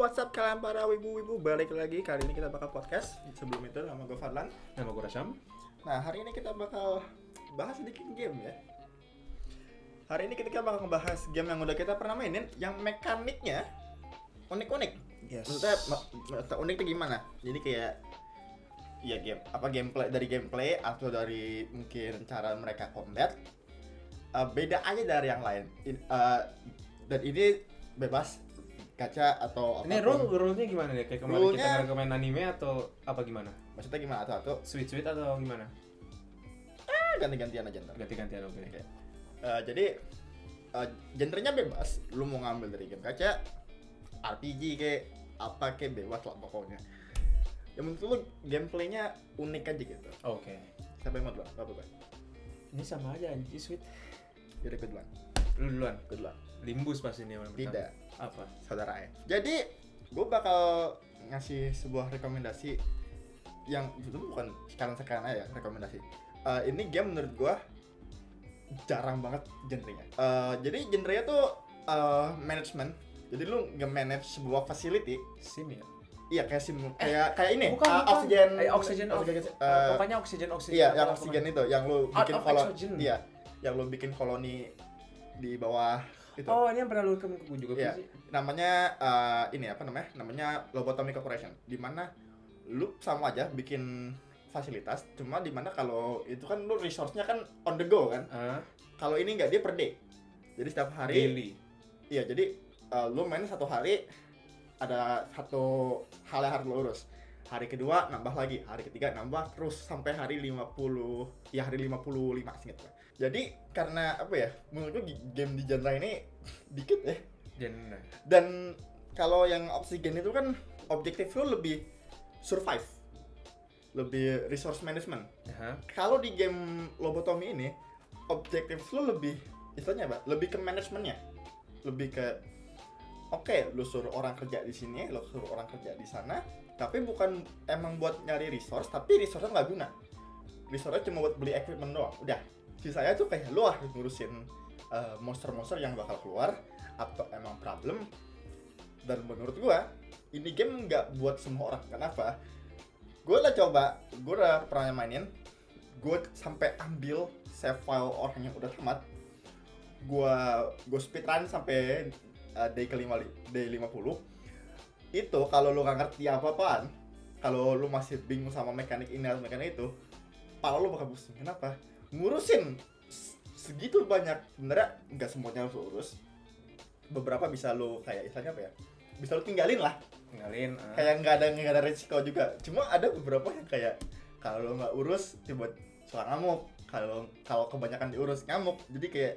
what's up kalian para wibu-wibu, balik lagi. Kali ini kita bakal podcast. Sebelum itu nama gue Fadlan. Nama gue Rasyam. Nah, hari ini kita bakal bahas sedikit game ya. Hari ini kita bakal ngebahas game yang udah kita pernah mainin, yang mekaniknya unik-unik. Yes. Maksudnya unik itu gimana? Jadi kayak ya gameplay atau dari mungkin cara mereka combat beda aja dari yang lain. Dan ini bebas gacha atau ini apapun. rule-nya gimana nih? Kayak kemarin kita ngerekomen anime atau apa gimana? Maksudnya gimana atau Sweet atau gimana? ganti-gantian aja ntar. Ganti-gantian oke. Jadi genrenya bebas. Lu mau ngambil dari game gacha, RPG kayak apa kayak bebas lah pokoknya. Yang penting lu gameplaynya unik aja gitu. Oke. Siapa yang mau duluan? Apa? Ini sama aja anjir Sweet. Jadi gue duluan. Lu duluan. Gue duluan. Limbus pasti ini yang pertama. Tidak. Apa? Saudara ya. Jadi gue bakal ngasih sebuah rekomendasi yang itu bukan sekarang aja rekomendasi. Ini game menurut gue jarang banget genrenya. Jadi genrenya tuh management. Jadi lu nge-manage sebuah facility. Sim ya? Iya kayak sim, kayak ini. Bukan. Oksigen. Pokoknya oksigen. Iya, yang oksigen itu, yang lu bikin koloni. Oxygen. Iya, yang lu bikin koloni di bawah itu. Oh, ini yang pernah lu rekom ke gue juga Iya. sih. Namanya ini apa namanya? Namanya Lobotomy Corporation. Di mana lu sama aja bikin fasilitas, cuma di mana kalau itu kan lu resource-nya kan on the go kan. Kalau ini enggak, dia per day. Jadi setiap hari Daily. Iya, jadi lu main satu hari ada satu hal yang harus lu urus. Hari kedua nambah lagi, hari ketiga nambah terus sampai hari 50. Ya hari 55 singkat gue. Jadi karena apa ya? Menurut gue game di genre ini dikit ya. Dan kalau yang oksigen itu kan objektif lu lebih survive. Lebih resource management. Kalau di game Lobotomy ini objektif lu lebih istilahnya apa? Lebih ke manajemennya. Lebih ke oke, lu suruh orang kerja di sini, lu suruh orang kerja di sana, tapi bukan emang buat nyari resource, tapi resource-nya nggak guna. Resource-nya cuma buat beli equipment doang. Udah. Sisanya tuh kayak lu harus ngurusin monster-monster yang bakal keluar atau emang problem. Dan menurut gua, ini game nggak buat semua orang. Kenapa? Gue udah pernah mainin, gue sampai ambil save file orang yang udah tamat. Gue speedrun sampai day 50. Itu kalau lu gak ngerti apa-apaan, kalau lu masih bingung sama mekanik ini atau mekanik itu, pala lu bakal pusing. Kenapa? Ngurusin segitu banyak, sebenarnya nggak semuanya harus urus. Beberapa bisa lu kayak istilahnya apa ya? Bisa lu tinggalin lah. Kayak nggak ada resiko juga. Cuma ada beberapa yang kayak kalau lu nggak urus tiba suka ngamuk. Kalau kebanyakan diurus ngamuk. Jadi kayak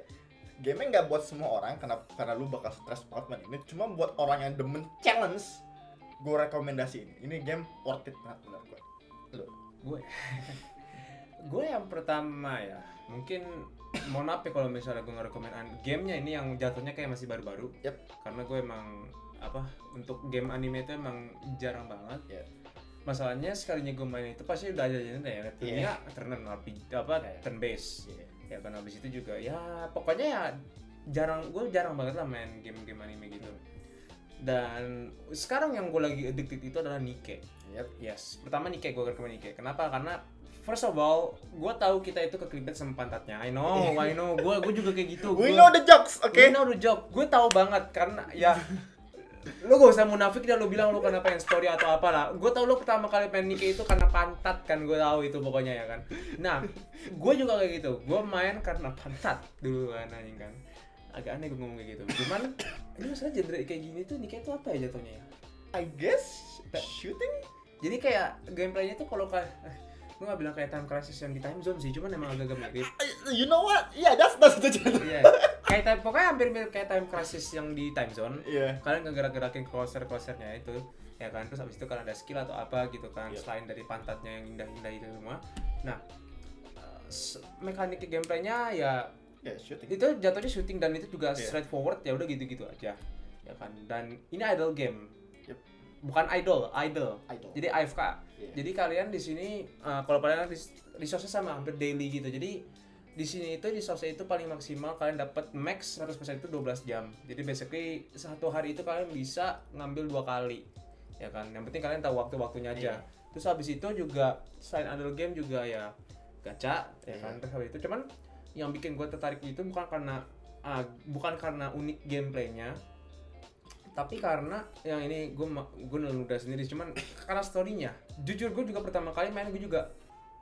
game-nya nggak buat semua orang karena lu bakal stres banget main ini. Cuma buat orang yang demen challenge, gue rekomendasi ini. Ini game worth it banget menurut gue. Lu? Gue yang pertama ya, mungkin mohon maaf ya kalau misalnya gue ngerekomen gamenya ini yang jatuhnya kayak masih baru-baru. Karena gue emang untuk game anime itu emang jarang banget. Masalahnya sekalinya gue main itu pasti udah aja ya, turn based. Ya kan habis itu juga ya pokoknya ya gue jarang banget lah main game anime gitu. Dan sekarang yang gue lagi addicted itu adalah Nikke. Yes, pertama Nikke, gue rekomen Nikke. Kenapa? Karena first of all, gue tahu kita itu keklibet sama pantatnya. I know. Gue juga kayak gitu. We know the jokes, okay? We know the joke. Gue tahu banget karena ya lu gak usah munafik dah lu bilang lu karena pengen story atau apalah. Gue tahu lu pertama kali main Nikke itu karena pantat kan, gue tahu itu pokoknya ya kan. Nah, gue juga kayak gitu. Gue main karena pantat dulu kan anjing kan. Agak aneh gue ngomong kayak gitu. Cuman ini masalah genre kayak gini tuh Nikke itu apa ya jatuhnya ya? I guess shooting. Jadi kayak gameplaynya tuh kalau kayak gue gak bilang kayak Time Crisis yang di Time Zone sih, cuman emang agak-agak mirip. You know what? Yeah, that's the genre. Kayak pokoknya hampir mirip kayak Time Crisis yang di Time Zone. Kalian ngegerak-gerakin cursor-cursornya itu, ya kan. Terus abis itu kan ada skill atau apa gitu kan, selain dari pantatnya yang indah-indah itu semua. Nah, mekanik gameplaynya ya shooting. itu jatuhnya shooting dan itu juga straightforward, ya udah gitu-gitu aja, ya kan. Dan ini idle game. Bukan idle. Jadi AFK. Jadi kalian di sini kalau kalian resource sama hampir daily gitu. Jadi di sini itu di Source itu paling maksimal kalian dapat max 100% itu 12 jam. Jadi basically satu hari itu kalian bisa ngambil 2 kali. Ya kan? Yang penting kalian tahu waktu-waktunya aja. Terus habis itu juga selain idle game juga ya gacha ya kan. Terus habis itu cuman yang bikin gue tertarik itu bukan karena unik gameplaynya, tapi karena yang ini gue udah sendiri, cuman karena storynya. Jujur gue juga pertama kali main gue juga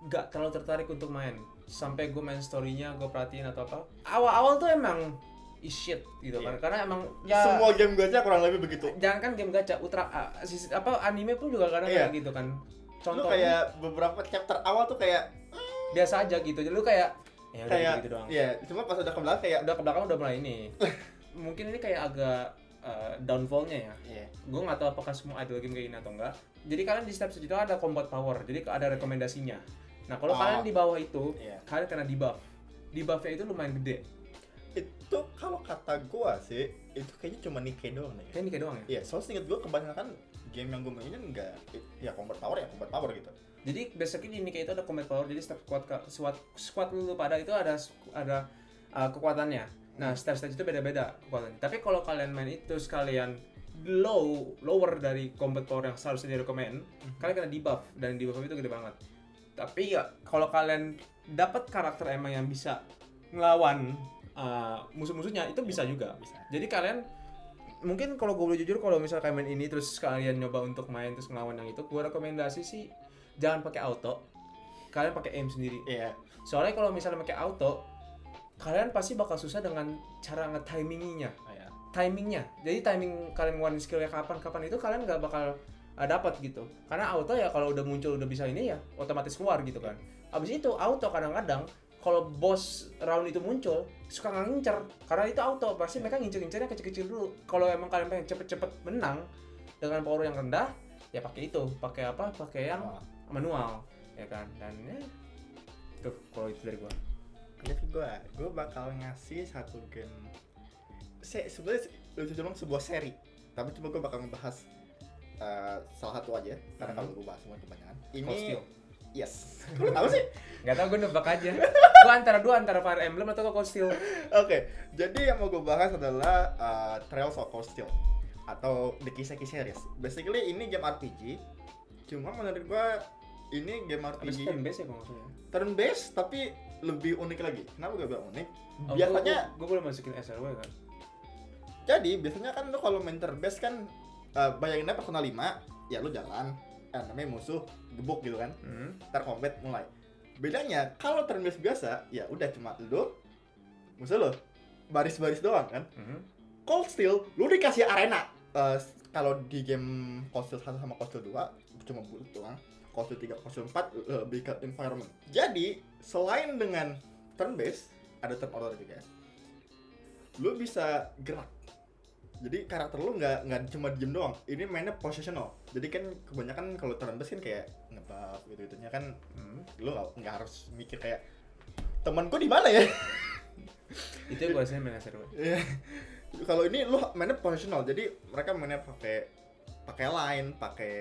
gak terlalu tertarik untuk main sampai gue main storynya, gue perhatiin atau apa. Awal-awal tuh emang shit gitu kan, karena emang ya semua game gacha kurang lebih begitu. Jangan kan game gacha, anime pun juga kadang kayak gitu kan. Contohnya kayak beberapa chapter awal tuh kayak biasa aja gitu, jadi lu kayak ya udah gitu doang. Iya, cuma pas udah ke belakang udah mulai ini. Mungkin ini kayak agak downfallnya ya. Gue nggak tahu apakah semua idle game kayak gini atau enggak. Jadi kalian di step segitu ada combat power, jadi ada rekomendasinya. Nah kalau kalian di bawah itu, kalian kena debuff. Debuffnya itu lumayan gede. Itu kalau kata gua sih, itu kayaknya cuma Nikkei doang nih. Kayak Nikkei doang ya? Iya, soalnya seinget gua kebanyakan game yang gua mainin enggak ya combat power gitu. Jadi basically di Nikkei itu ada combat power, jadi setiap squad lu pada itu ada kekuatannya. Nah, stage itu beda-beda kekuatannya. Tapi kalau kalian main itu sekalian lower dari combat power yang seharusnya direkomend, kalian kena debuff, dan debuff itu gede banget. Tapi ya kalau kalian dapat karakter emang yang bisa ngelawan musuh-musuhnya itu bisa juga. Jadi kalian mungkin kalau gue boleh jujur, kalau misalnya kalian main ini terus kalian nyoba untuk main terus ngelawan yang itu, gue rekomendasi sih jangan pakai auto. Kalian pakai aim sendiri. Soalnya kalau misalnya pakai auto, kalian pasti bakal susah dengan cara nge-timinginya. Timingnya. Jadi timing kalian ngeluarin skillnya kapan itu kalian nggak bakal dapat gitu. Karena auto ya kalau udah muncul udah bisa ini ya otomatis keluar gitu kan. Abis itu auto kadang-kadang kalau bos round itu muncul suka ngincer, karena itu auto pasti mereka ngincer-ngincernya kecil-kecil dulu. Kalau emang kalian pengen cepet-cepet menang dengan power yang rendah, ya pakai itu, pakai yang manual ya kan. Dan ya itu kalau itu dari gua. Jadi gua bakal ngasih satu game. Sebenarnya lebih cenderung sebuah seri, tapi cuma gua bakal ngebahas salah satu aja karena kalau gua bahas semua kebanyakan. Ini yes. Kau tahu sih? Gak tau, gue nebak aja. Gue antara Fire Emblem atau Cold Steel. Oke, jadi yang mau gue bahas adalah Trails of Cold Steel atau The Kiseki series. Basically ini game RPG. Cuma menurut gue ini game RPG turn based ya kalau maksudnya. Turn based tapi lebih unik lagi. Kenapa gue bilang unik? Biasanya gue boleh masukin SRW kan. Jadi biasanya kan lo kalau main turn based kan bayangin aja Persona 5, ya lo jalan, namanya musuh gebuk gitu kan. Ntar combat mulai. Bedanya kalau turn based biasa, ya udah cuma lo musuh lo baris-baris doang kan. Cold Steel lo dikasih arena. Kalau di game Cold Steel 1 sama Cold Steel 2 cuma bulat doang. Cold Steel 3, Cold Steel 4 lebih ke environment. Jadi selain dengan turn based, ada turn order juga. Lo bisa gerak. Jadi karakter lu nggak cuma diem doang. Ini mainnya positional. Jadi kan kebanyakan kalau turn based kan kayak nge-buff gitu-gitunya kan, lu nggak harus mikir kayak temanku di mana ya. Itu yang biasanya main SRW. Kalau ini lu mainnya positional. Jadi mereka mainnya pakai line, pakai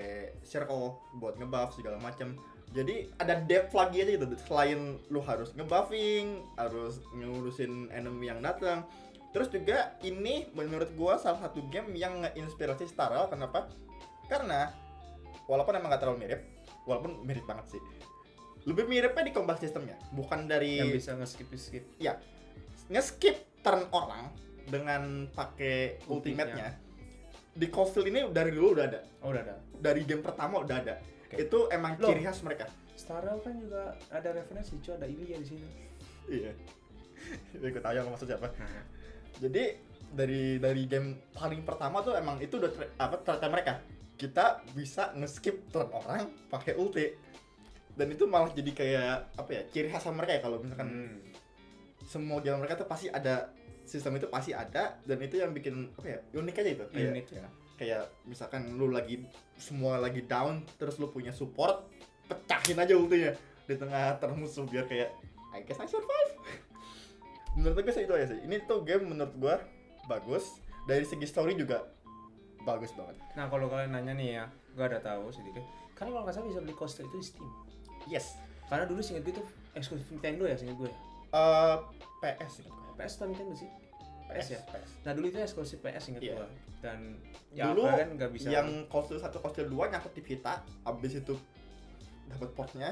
circle buat nge-buff segala macam. Jadi ada depth lagi aja gitu. Selain lu harus nge-buffing, harus ngurusin enemy yang datang. Terus juga ini menurut gua salah satu game yang nge-inspirasi Star Rail. Kenapa? Karena walaupun emang gak terlalu mirip, walaupun mirip banget sih, lebih miripnya di combat sistemnya, bukan dari yang bisa nge-skip. Ya, nge-skip turn orang dengan pakai ultimate-nya. Di Cold Steel ini dari dulu udah ada. Oh, udah ada. Dari game pertama udah ada. Itu emang ciri khas mereka. Star Rail kan juga ada referensi, cuy, ada Ilya di sini. Iya. Ikut tahu yang maksud siapa. Jadi dari game paling pertama tuh emang itu udah ternyata mereka. Kita bisa nge-skip turn orang pakai ulti. Dan itu malah jadi kayak ciri khas mereka ya, kalau misalkan semua game mereka tuh pasti ada sistem itu, pasti ada, dan itu yang bikin unik aja itu. Unik ya. Kayak misalkan lu semua lagi down, terus lu punya support, pecahin aja ultinya di tengah musuh biar kayak I guess I survive. Menurut gue sih itu aja sih. Ini tuh game menurut gue bagus. Dari segi story juga bagus banget. Nah kalau kalian nanya nih ya, gue ada tahu sedikit. Karena kalau nggak salah bisa beli Cold Steel itu di Steam. Yes. Karena dulu seinget gue tuh eksklusif Nintendo ya, seinget gue. PS gitu. PS atau Nintendo sih? PS ya. PS. Nah dulu itu eksklusif PS ingat Iya. gua. Dan ya Dulu kan nggak bisa. yang konsol 1 konsol 2 nyangkut di Vita, abis itu dapat portnya,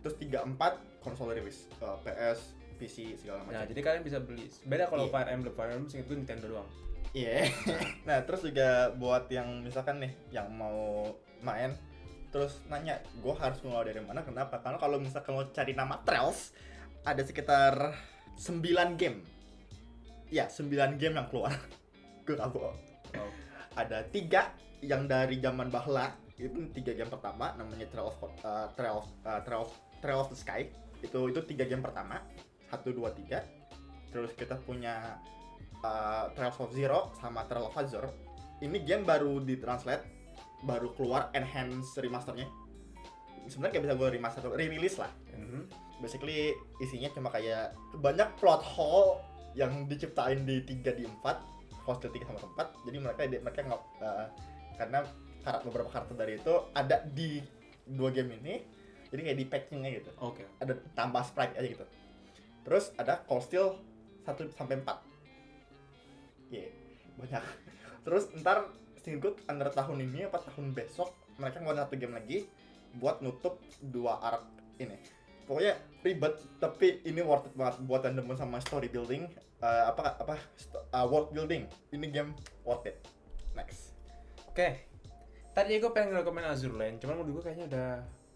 terus 3 4 konsol rilis, PS, PC segala Nah macam. jadi kalian bisa beli. Beda kalau Iya. Fire Emblem seingat gua Nintendo doang. Iya. Nah, terus juga buat yang misalkan nih yang mau main terus nanya, gue harus mulai dari mana? Kenapa? Karena kalau misalkan lo cari nama Trials, ada sekitar 9 game. Ya, 9 game yang keluar. Gue gak bohong. Wow. Ada 3 yang dari zaman bahla. Itu 3 game pertama, namanya Trail of the Sky. Itu 3 game pertama. 1, 2, 3. Terus kita punya Trails of Zero sama Trail of Azure. Ini game baru ditranslate, baru keluar enhance remasternya. Sebenarnya kayak bisa gue remaster, re-release lah. Basically isinya cuma kayak banyak plot hole yang diciptain di 3 di 4, hostel 3 sama 4. Jadi mereka nggak karena beberapa karakter dari itu ada di 2 game ini. Jadi kayak di patchingnya gitu. Oke. Ada tambah sprite aja gitu. Terus ada Cold Steel 1 sampai 4. Iya, banyak. Terus ntar singkut antara tahun ini apa tahun besok mereka ngeluarin 1 game lagi buat nutup 2 arc ini. Pokoknya ribet tapi ini worth it banget buat yang demen sama story building, world building. Ini game worth it. Next. Oke. Tadi gue pengen rekomen Azure Lane, cuman menurut gue kayaknya udah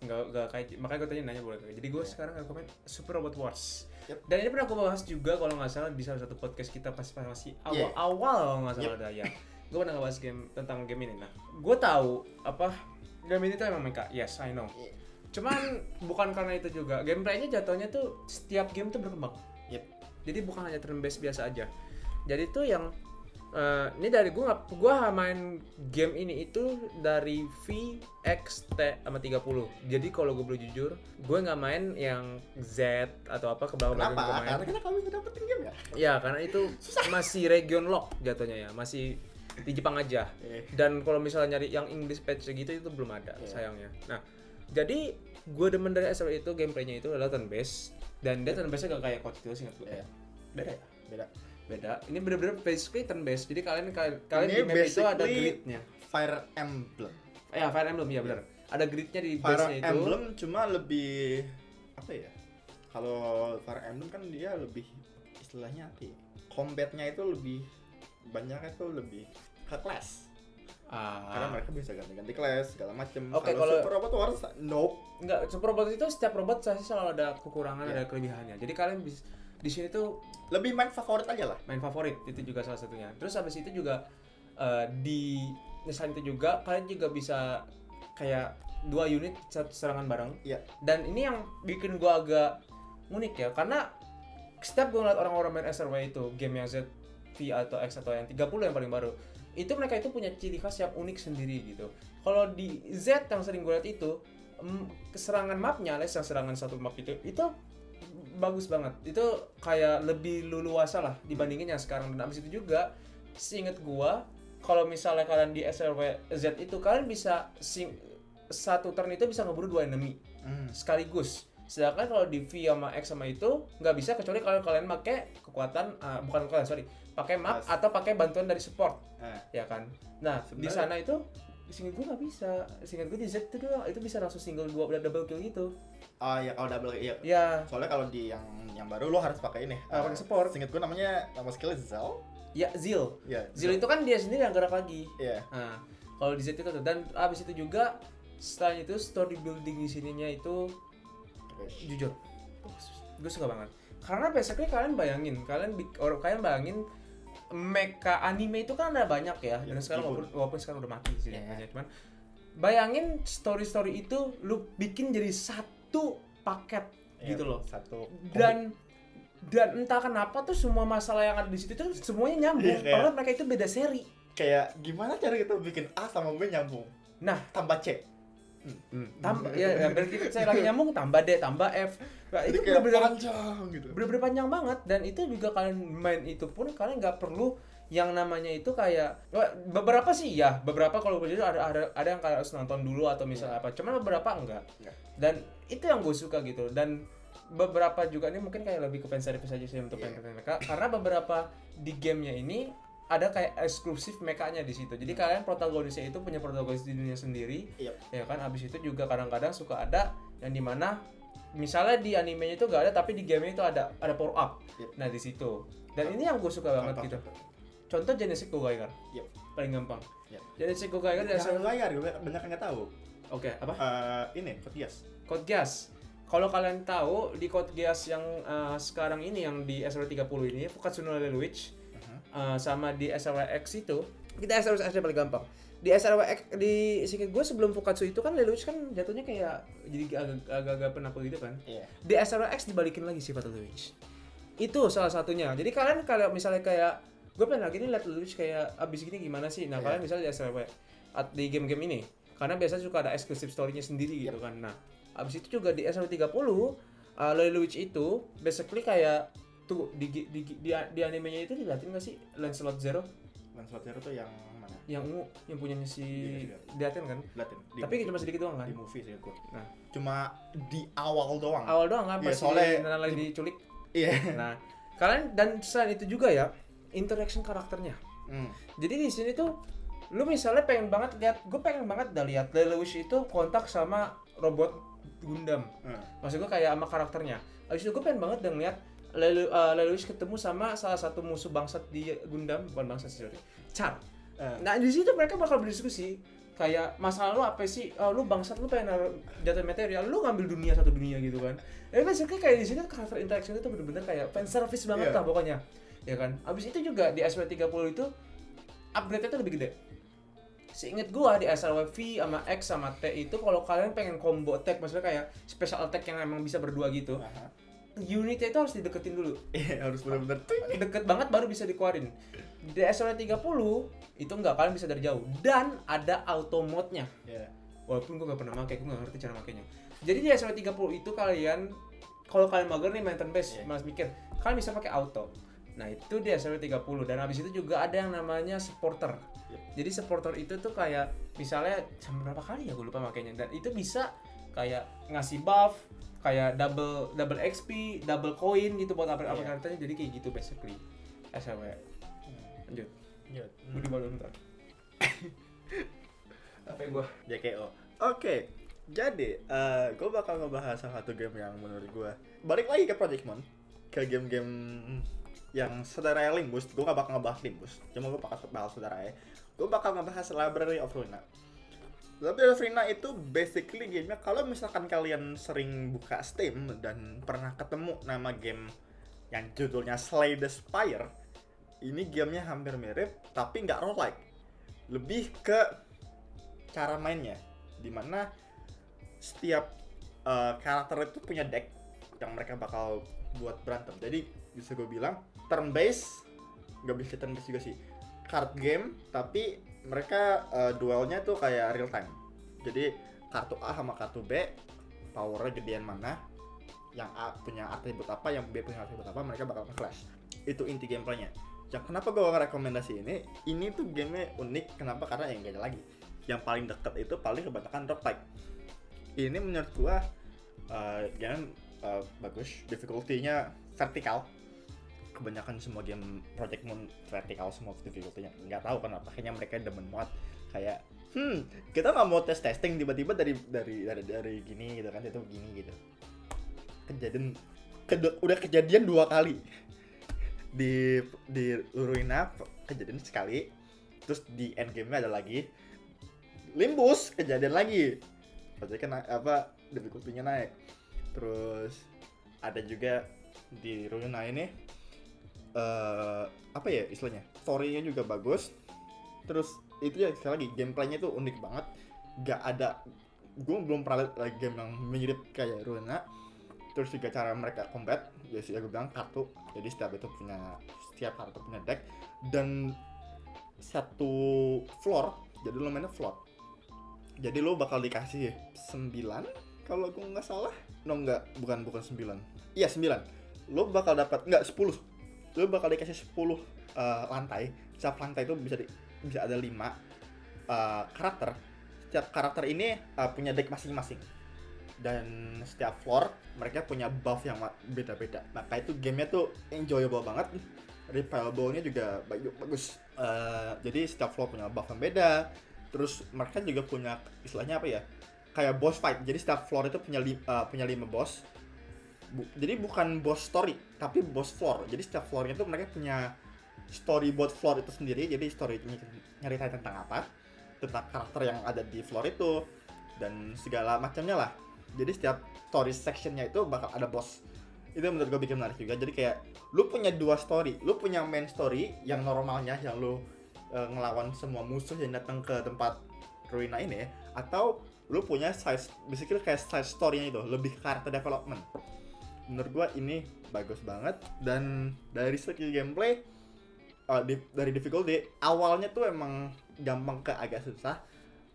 nggak kayak, makanya gue nanya boleh. Jadi gue sekarang rekomen Super Robot Wars. Yep. Dan ini pernah gue bahas juga kalau nggak salah di salah satu podcast kita masih awal-awal kalau nggak salah ada ya. Gue pernah ngebahas tentang game ini. Nah, gue tahu game ini tuh emang mecha. Yes, I know. Yeah. Cuman bukan karena itu juga. Gameplaynya jatuhnya tuh setiap game tuh berkembang. Yep. Jadi bukan hanya turn based biasa aja. Jadi tuh yang ini dari gue main game ini itu dari VXT sama 30. Jadi kalau gue boleh jujur, gue nggak main yang Z atau apa ke bawah-bawah. Kenapa? Karena kamu udah dapetin game ya? Ya karena itu masih region lock jatuhnya ya, masih di Jepang aja. Dan kalau misalnya nyari yang English patch gitu itu belum ada sayangnya. Nah, jadi gue demen dari SRW itu gameplaynya itu adalah turn based dan dia turn based-nya gak kayak Code Steel sih gue. Beda ya? Beda. Ini bener-bener basically turn based. Jadi kalian di map itu ada grid-nya. Fire Emblem. Ya, Fire Emblem ya benar. Ada grid-nya di Fire base-nya itu. Emblem cuma lebih apa ya? Kalau Fire Emblem kan dia lebih istilahnya apa ya? Combat-nya itu lebih banyaknya tuh lebih ke class. Karena mereka bisa ganti-ganti class segala macem. Oke, kalau Super Robot Wars nope. Enggak, Super Robot itu setiap robot pasti selalu ada kekurangan, ada kelebihannya. Jadi kalian bisa di sini tuh lebih main favorit aja lah. Main favorit itu juga salah satunya. Terus habis itu juga di selain itu juga kalian juga bisa kayak 2 unit satu serangan bareng. Iya. Dan ini yang bikin gua agak unik ya, karena setiap gua ngeliat orang-orang main SRW itu, game yang Z, V atau X atau yang 30 yang paling baru, itu mereka itu punya ciri khas yang unik sendiri gitu. Kalau di Z yang sering gua lihat itu keserangan mapnya, alias yang serangan satu map itu bagus banget. Itu kayak lebih luasa lah dibandingin yang sekarang. Dan abis itu juga seinget gua kalau misalnya kalian di SRW Z itu kalian bisa satu turn itu bisa ngeburu 2 enemy sekaligus. Sedangkan kalau di V sama X sama itu nggak bisa kecuali kalau kalian pakai kekuatan pakai map atau pakai bantuan dari support. Ya kan. Nah, di sana itu seinget gue nggak bisa. Seinget gue di Z itu doang itu bisa langsung single 2 double kill gitu. Ya kalau double iya. Ya. Soalnya kalau di yang baru lo harus pakai ini. Pakai support. Seinget gue nama skillnya Zal. Ya, Zil. Ya, Zil itu kan dia sendiri yang gerak lagi. Iya. Nah, kalau di Z itu dan abis itu juga setelah itu story building di sininya itu jujur gue suka banget. Karena basically kalian bayangin mecha anime itu kan ada banyak ya. Dan sekarang walaupun sekarang udah mati sih cuman bayangin story itu lu bikin jadi satu paket gitu loh. Dan entah kenapa tuh semua masalah yang ada di situ tuh semuanya nyambung. Padahal mereka itu beda seri. Kayak gimana cara kita bikin A sama B nyambung? Nah, tambah C. Tambah ya berarti saya lagi nyambung tambah D tambah F. Nah, itu bener-bener panjang gitu. Bener-bener panjang banget dan itu juga kalian main itu pun kalian nggak perlu yang namanya itu kayak beberapa kalau begitu ada yang kalian harus nonton dulu atau misalnya apa. Cuman beberapa enggak. Dan itu yang gue suka gitu. Dan beberapa juga ini mungkin kayak lebih ke fan service aja sih untuk fan mecha, karena beberapa di gamenya ini ada kayak eksklusif mekanya di situ. Jadi kalian protagonisnya itu punya protagonis di dunia sendiri, ya kan. Abis itu juga kadang-kadang suka ada yang dimana misalnya di animenya itu gak ada, tapi di gamenya itu ada power up. Nah di situ. Dan ini yang gue suka banget gitu. Contoh Genesis Gogaigar. Paling gampang. Genesis Gogaigar dari Gogaigar, banyak yang nggak tahu. Oke, apa? Ini Code Geass. Code Geass. Kalau kalian tahu di Code Geass yang sekarang ini yang di SRW 30 ini, Fukatsu no Lelouch, sama di SRWX itu, kita SRWX aja paling gampang. Di SRWX di singkat gue sebelum Fukatsu itu kan Lelouch kan jatuhnya kayak jadi agak-agak penakut gitu kan. Di SRWX dibalikin lagi sifat Lelouch. Itu salah satunya. Jadi kalian kalau misalnya kayak gue pengen lagi nih lihat Lelouch kayak abis gini gimana sih. Nah kalian misalnya di SRW di game-game ini, karena biasanya suka ada exclusive story-nya sendiri gitu kan. Nah abis itu juga di SRW 30 Lelouch itu basically kayak tuh di animenya itu diliatin nggak sih Lancelot Zero? Lancelot Zero tuh yang mana? Yang ungu, yang punyanya si Diliatin kan? Tapi cuma sedikit doang kan? Di movie sih gue. Nah, cuma di awal doang. Awal doang kan? Pas soalnya lagi diculik. Iya. Nah, kalian dan selain itu juga ya interaction karakternya. Jadi di sini tuh lu misalnya pengen banget lihat, gue pengen banget lihat Lelouch itu kontak sama robot Gundam. Maksud gue kayak sama karakternya. Abis itu gue pengen banget lihat Lelouch ketemu sama salah satu musuh bangsat di Gundam, bukan bangsat sih, Char. Nah di situ mereka bakal berdiskusi kayak masalah lu apa sih? Lu bangsat, lu pengen jatuh meteor, lu ngambil satu dunia gitu kan. Basically kayak di sini karakter interaction itu bener-bener kayak fan service banget lah pokoknya. Ya kan. Abis itu juga di SW30 itu upgrade-nya tuh lebih gede. Seinget gua di SRW V sama X sama T itu kalau kalian pengen combo attack, maksudnya kayak special attack yang emang bisa berdua gitu. Unitnya itu harus dideketin dulu. Harus benar-benar deket banget baru bisa dikeluarin. Di SRW 30 itu enggak, kalian bisa dari jauh dan ada auto mode-nya. Walaupun gue gak pernah pakai, gue gak ngerti cara makainya. Jadi di SRW 30 itu kalian kalau kalian mager nih main turn based, malas mikir, kalian bisa pakai auto. Nah, itu di SRW 30 dan habis itu juga ada yang namanya supporter. Jadi supporter itu tuh kayak misalnya sampai berapa kali ya gue lupa makainya, dan itu bisa kayak ngasih buff, kayak double XP, double koin gitu buat apa karakternya. Jadi kayak gitu basically SRW. Lanjut. Budi baru ntar. Apa gua? JKO. Oke. Jadi, gue bakal ngebahas salah satu game yang menurut gue balik lagi ke Project Moon, ke game-game yang saudaranya Limbus. Gue gak bakal ngebahas Limbus, cuma gue bakal bahas saudaranya. Gue bakal ngebahas Library of Ruina. Library of Ruina itu basically gamenya, kalau misalkan kalian sering buka Steam dan pernah ketemu nama game yang judulnya Slay the Spire, ini gamenya hampir mirip, tapi nggak roguelike. Lebih ke cara mainnya, dimana setiap karakter itu punya deck yang mereka bakal buat berantem. Jadi bisa gue bilang turn based, nggak bisa turn based juga sih, card game, tapi mereka duelnya tuh kayak real time. Jadi kartu A sama kartu B powernya gedean mana, yang A punya atribut apa, yang B punya atribut apa, mereka bakal nge-clash. Itu inti gameplaynya. Yang kenapa gue ngerekomendasi ini tuh gamenya unik. Kenapa? Karena yang gak ada lagi. Yang paling dekat itu paling kebanyakan roguelike. Ini menurut gue game bagus, difficulty-nya vertikal. Kebanyakan semua game Project Moon vertikal semua difficulty-nya. Nggak tahu kenapa, kayaknya mereka demen banget. Kayak kita nggak mau testing, tiba-tiba dari gini gitu kan, itu gini gitu. Udah kejadian 2 kali. Di Ruina kejadian sekali, terus di end game-nya ada lagi. Limbus kejadian lagi. Pasti kan difficulty-nya naik. Terus ada juga di Ruina ini apa ya istilahnya? Story-nya juga bagus. Terus itu ya sekali lagi gameplaynya tuh unik banget. Gak ada, gue belum pernah lihat lagi game yang mirip kayak Ruina. Terus juga cara mereka combat, ya sih gue bilang kartu. Jadi setiap kartu punya deck dan satu floor. Jadi lo mainnya floor. Jadi lo bakal dikasih 9 kalau gue nggak salah. No enggak, bukan 9. Iya 9. Lo bakal dapat 10. Lo bakal dikasih 10 lantai. Setiap lantai itu bisa ada 5 karakter. Setiap karakter ini punya deck masing-masing. dan setiap floor mereka punya buff yang beda-beda. Maka itu gamenya tuh enjoyable banget, replayable-nya juga bagus. Jadi setiap floor punya buff yang beda. Terus mereka juga punya istilahnya apa ya? Kayak boss fight. Jadi setiap floor itu punya 5 boss. Jadi bukan boss story, tapi boss floor. Jadi setiap floornya itu mereka punya storyboard floor itu sendiri. Jadi story-nya nyeritain tentang apa, tentang karakter yang ada di floor itu dan segala macamnya lah. Jadi setiap story sectionnya itu bakal ada boss. Itu menurut gue bikin menarik juga. Jadi kayak lu punya 2 story, lu punya main story yang normalnya yang lu ngelawan semua musuh yang datang ke tempat ruina ini, atau lu punya basically kayak side story-nya itu, lebih character development. Menurut gua ini bagus banget. Dan dari segi gameplay, dari difficulty awalnya tuh emang gampang ke agak susah,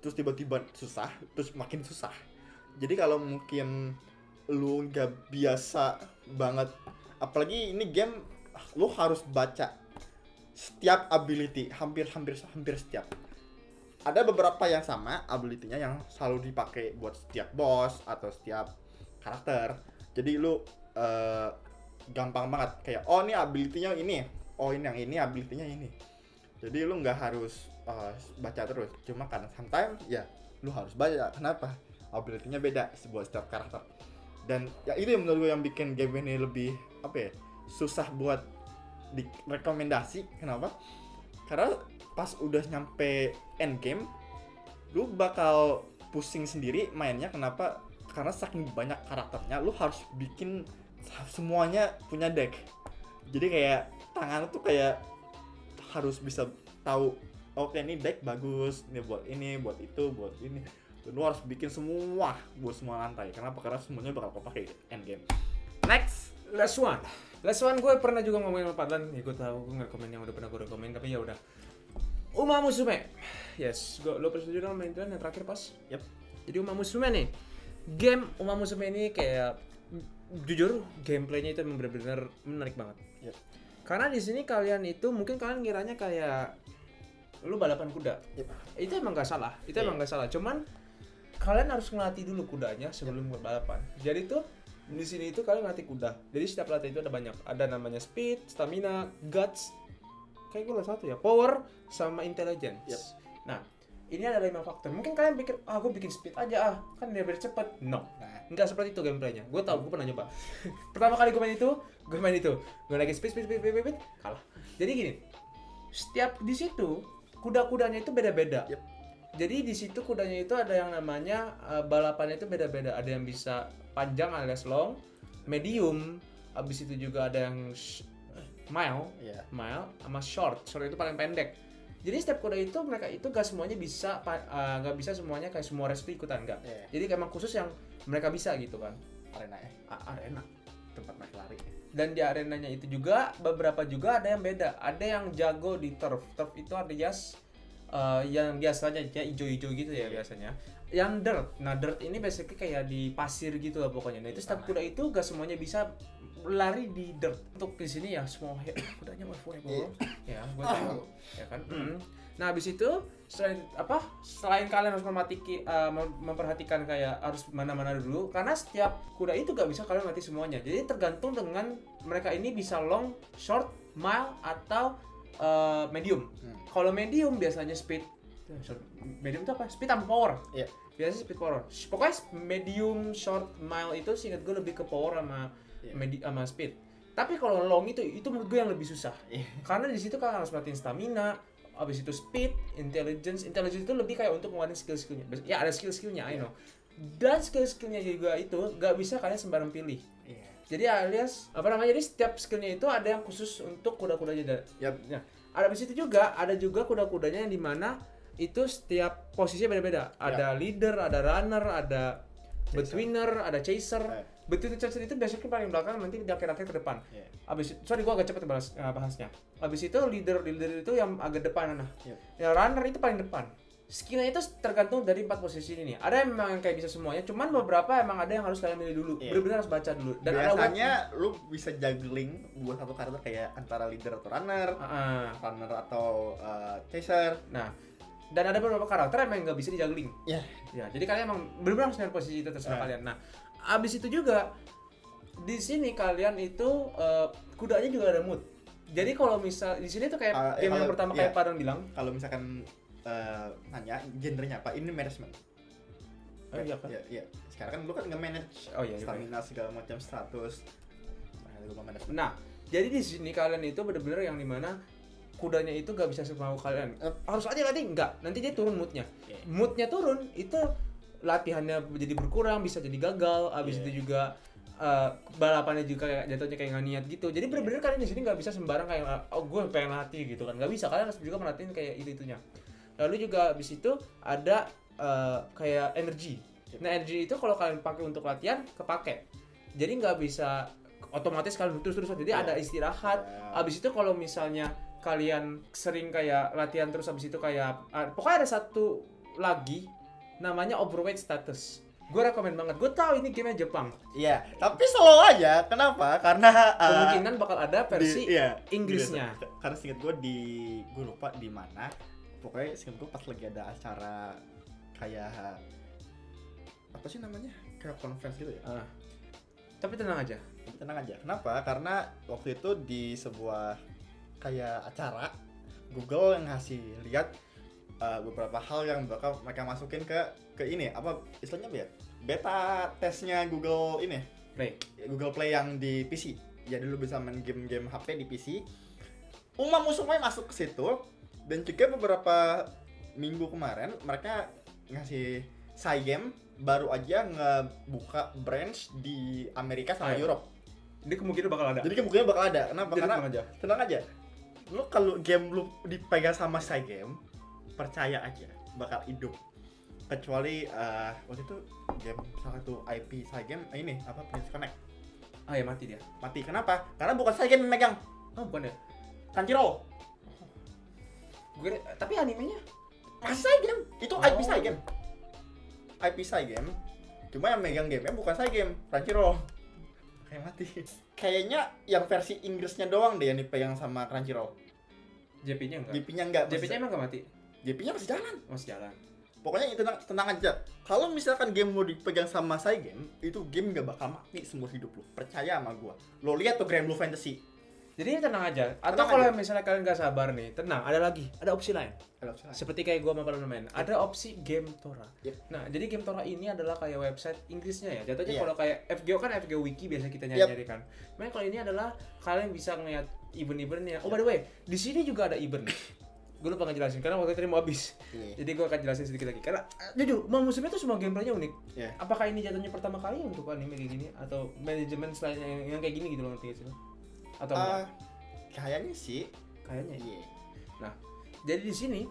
terus tiba-tiba susah, terus makin susah. Jadi kalau mungkin lu nggak biasa banget, apalagi ini game lu harus baca setiap ability, hampir setiap. Ada beberapa yang sama ability-nya yang selalu dipakai buat setiap boss atau setiap karakter. Jadi lu gampang banget kayak ini ability-nya ini, ini yang ini ability-nya ini. Jadi lu nggak harus baca terus. Cuma karena sometimes ya lu harus baca. Kenapa? Ability-nya beda buat setiap karakter. Dan ya itu yang menurut gue yang bikin game ini lebih susah buat direkomendasi. Kenapa? Karena pas udah nyampe end game lu bakal pusing sendiri mainnya. Kenapa? Karena saking banyak karakternya, lu harus bikin semuanya punya deck. Jadi kayak tangan tuh kayak harus bisa tahu, oke ini deck bagus, ini buat itu, buat ini. Lu harus bikin semua buat semua lantai. Kenapa? Karena semuanya bakal kepake end game. Next, last one gue pernah juga ngomongin sama Padlan. Ya gue tahu gue ngerekomen yang udah pernah gue rekomen, tapi ya udah. Uma Musume. Yes, lo pernah juga main itu yang terakhir pas. Yep. Jadi Uma Musume nih. Game Uma Musume ini kayak jujur gameplaynya itu memang benar-benar menarik banget. Yep. Karena di sini kalian itu mungkin kalian ngiranya kayak lu balapan kuda. Yep. Itu emang nggak salah. Emang nggak salah. Cuman kalian harus ngelatih dulu kudanya sebelum balapan. Jadi tuh di sini itu kalian latih kuda. Jadi setiap latih itu ada banyak. Ada namanya speed, stamina, guts. Kayak gue satu ya, power sama intelligence. Yep. Nah, ini ada 5 faktor. Mungkin kalian pikir, gue bikin speed aja kan biar cepet. No, nggak seperti itu gameplaynya. Gue tahu, gue pernah nyoba. Pertama kali gue main itu, gue naikin speed, kalah. Jadi gini, setiap di situ kuda-kudanya itu beda-beda. Yep. Jadi di situ kudanya itu ada yang namanya balapannya itu beda-beda. Ada yang bisa panjang alias long, medium, habis itu juga ada yang mile sama short itu paling pendek. Jadi setiap kuda itu mereka itu gak semuanya bisa gak bisa semuanya kayak semua race ikutan enggak. Jadi emang khusus yang mereka bisa gitu kan. Arena tempat mereka lari. Dan di arenanya itu juga beberapa juga ada yang beda. Ada yang jago di turf. Turf itu ada yang biasanya kayak hijau-hijau gitu ya biasanya. Yang dirt. Nah, dirt ini basically kayak di pasir gitu lah pokoknya. Nah, itu setiap kuda itu gak semuanya bisa lari di dirt. Untuk di sini ya semua kudanya full ya, gue tahu. Ya kan? Nah, habis itu selain kalian harus memperhatikan kayak harus mana-mana dulu, karena setiap kuda itu gak bisa kalian latih semuanya. Jadi tergantung dengan mereka ini bisa long, short, mile atau medium. Kalau medium biasanya speed. Medium itu apa? Speed sama power. Iya. Biasanya speed power. Pokoknya medium, short, mile itu seingat gue lebih ke power sama speed. Tapi kalau long itu menurut gue yang lebih susah. Karena di situ kalian harus latihan stamina, habis itu speed, intelligence. Intelligence itu lebih kayak untuk menguasai skill-skillnya. Ya ada skill-skillnya, I know. Dan skill-skillnya juga itu gak bisa kalian sembarang pilih. Jadi alias jadi setiap skillnya itu ada yang khusus untuk kuda-kudanya. Nah, habis itu juga ada kuda-kudanya yang dimana itu setiap posisinya beda-beda. Ada leader, ada runner, ada betweener, ada chaser. Betweener chaser itu biasanya paling belakang, nanti di akhir-akhir ke depan. Abis itu, sorry gue agak cepet bahasnya. Abis itu leader itu yang agak depan. Ya runner itu paling depan. Skillnya itu tergantung dari 4 posisi ini. Ada yang memang kayak bisa semuanya, cuman beberapa emang ada yang harus kalian milih dulu. Benar-benar harus baca dulu. Dan biasanya lu bisa juggling buat satu karakter kayak antara leader atau runner atau chaser. Nah, Dan ada beberapa karakter emang nggak bisa dijuggling. Iya. Ya, jadi kalian emang benar-benar harus nyari posisi itu terserah kalian. Nah, abis itu juga di sini kalian itu kudanya juga ada mood. Jadi kalau misal di sini tuh kayak game yang pertama kayak Padang bilang, kalau misalkan nanya genrenya apa, ini management. Oh iya kan? Iya. Sekarang kan lu kan nge-manage stamina segala macam status. Nah, jadi di sini kalian itu benar-benar yang dimana kudanya itu gak bisa semau kalian. Harus aja latih enggak, nanti dia turun moodnya. Moodnya turun itu latihannya jadi berkurang, bisa jadi gagal. Abis itu juga balapannya juga jatuhnya kayak nggak niat gitu. Jadi benar-benar kalian di sini nggak bisa sembarang kayak gue pengen latih gitu kan, nggak bisa. Kalian harus juga merhatiin kayak itunya. Lalu juga abis itu ada kayak energi. Nah energi itu kalau kalian pakai untuk latihan kepake. Jadi nggak bisa otomatis kalian terus-terusan. Jadi ada istirahat. Abis itu kalau misalnya kalian sering kayak latihan terus abis itu kayak pokoknya ada satu lagi namanya overweight status. Gue rekomen banget. Gue tahu ini game Jepang. Iya, tapi slow aja. Kenapa? Karena kemungkinan bakal ada versi Inggrisnya. Karena seingat gue gue lupa di mana. Pokoknya seingat gue pas lagi ada acara kayak apa sih namanya? Kayak conference gitu ya. Tapi tenang aja. Kenapa? Karena waktu itu di sebuah kayak acara Google yang ngasih lihat beberapa hal yang bakal mereka masukin ke ini apa istilahnya apa ya, beta tesnya Google ini Google Play yang di PC. Jadi lu bisa main game-game HP di PC. Musuhnya masuk ke situ. Dan juga beberapa minggu kemarin mereka ngasih Cygame baru aja ngebuka branch di Amerika sama Europe. Jadi kemungkinan bakal ada. Kenapa? Karena tenang aja. Lu kalau game lu dipegang sama Cygame, percaya aja bakal hidup. Kecuali waktu itu game salah satu IP Cygame ini apa Prince Connect. Ya mati dia. Mati. Kenapa? Karena bukan Cygame yang megang. Bukan ya? Crunchyroll. Tapi animenya masih Cygame. Itu IP Cygame. IP Cygame. Cuma yang megang gamenya bukan Cygame, Crunchyroll. Kayak mati. Kayaknya yang versi Inggrisnya doang deh yang dipegang sama Crunchyroll. JP-nya enggak. JP-nya emang enggak mati. JP-nya masih jalan. Pokoknya tenang aja. Kalau misalkan game lo dipegang sama Cygame, itu game gak bakal mati seumur hidup lo. Percaya sama gua. Lo lihat tuh Grand Blue Fantasy. Jadi tenang aja. Atau kalau misalnya kalian gak sabar nih, tenang, ada opsi lain. Seperti kayak gua sama Palan main. Ada opsi Game Tora. Nah, jadi Game Tora ini adalah kayak website Inggrisnya ya. Jatuhnya kalau kayak FGO kan FGO Wiki biasa kita nyari kan. Makanya kalau ini adalah kalian bisa ngeliat event-eventnya. Oh by the way, di sini juga ada event. Gue lupa ngejelasin karena waktu itu mau habis. Jadi gue akan jelasin sedikit lagi. Karena jujur, musimnya tuh semua gameplaynya unik. Apakah ini jatuhnya pertama kali untuk anime kayak gini atau manajemen selain yang kayak gini gitu loh, ngerti sih? Atau kayaknya sih. Nah, jadi di sini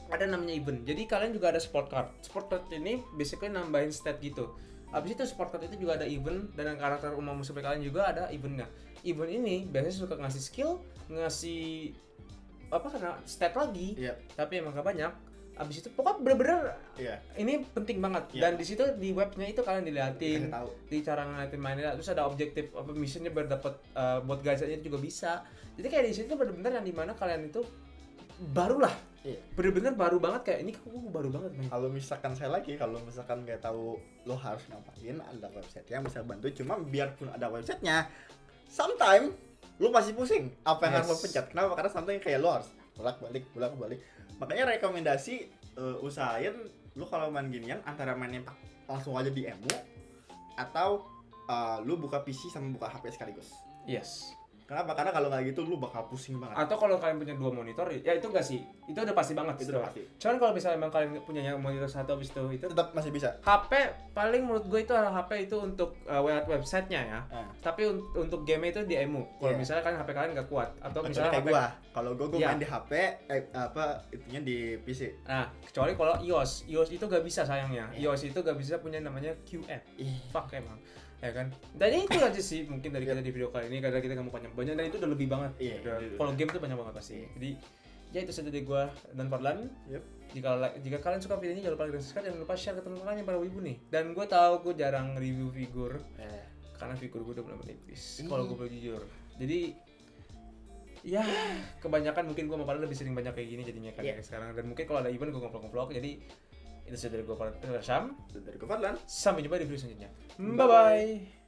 ada namanya event. Jadi kalian juga ada sport card. Sport card ini basically nambahin stat gitu. Habis itu sport card itu juga ada event dan karakter umum musuh kalian juga ada eventnya. Event ini biasanya suka ngasih skill, ngasih karena stat lagi, tapi emang gak banyak. Abis itu pokoknya bener-bener ini penting banget. Dan di situ di webnya itu kalian diliatin, di cara ngeliatin mainnya, terus ada objektif missionnya biar dapat buat guys-nya itu juga bisa. Jadi kayak di situ bener-bener yang dimana kalian itu baru lah, bener-bener baru banget kayak ini baru banget main. Kalau misalkan nggak tahu lo harus ngapain, ada website yang bisa bantu. Cuma biarpun ada websitenya, sometimes lu masih pusing apa yang harus lo pencet. Kenapa? Karena sometimes kayak lo harus bolak-balik. Makanya rekomendasi usahain lu kalau main ginian antara mainin langsung aja di emu atau lu buka PC sama buka HP sekaligus. Kenapa? Karena kalau nggak gitu lu bakal pusing banget. Atau kalau kalian punya 2 monitor, ya itu enggak sih. Itu udah pasti banget. Itu udah pasti. Cuman kalau misalnya emang kalian punya monitor satu habis itu tetap masih bisa. HP paling menurut gue itu HP itu untuk websitenya ya. Tapi untuk game itu di emu. Kalau misalnya kan HP kalian nggak kuat atau misalnya kayak gua. Kalau gua main di HP itunya di PC. Nah, kecuali kalau iOS itu nggak bisa sayangnya. iOS itu nggak bisa punya namanya QF. Fuck emang. Ya kan? Dan itu aja sih mungkin dari kita di video kali ini karena kita nggak mau panjang-panjang dan itu udah lebih banget. Kalau game tuh banyak banget pasti. Jadi ya itu saja dari gua dan Fadlan. Jika kalian suka videonya jangan lupa like dan subscribe, jangan lupa share ke teman-teman yang para wibu nih. Dan gue tahu gue jarang review figur karena figur gue udah mulai menipis. Kalau gue boleh jujur. Jadi Ya, kebanyakan mungkin gue sama Pada lebih sering banyak kayak gini jadinya kan Iya. kayak sekarang. Dan mungkin kalau ada event gue nge-vlog. Jadi itu sudah dari gue Pada Syam. Dari gue Fadlan. Sampai jumpa di video selanjutnya. Bye bye.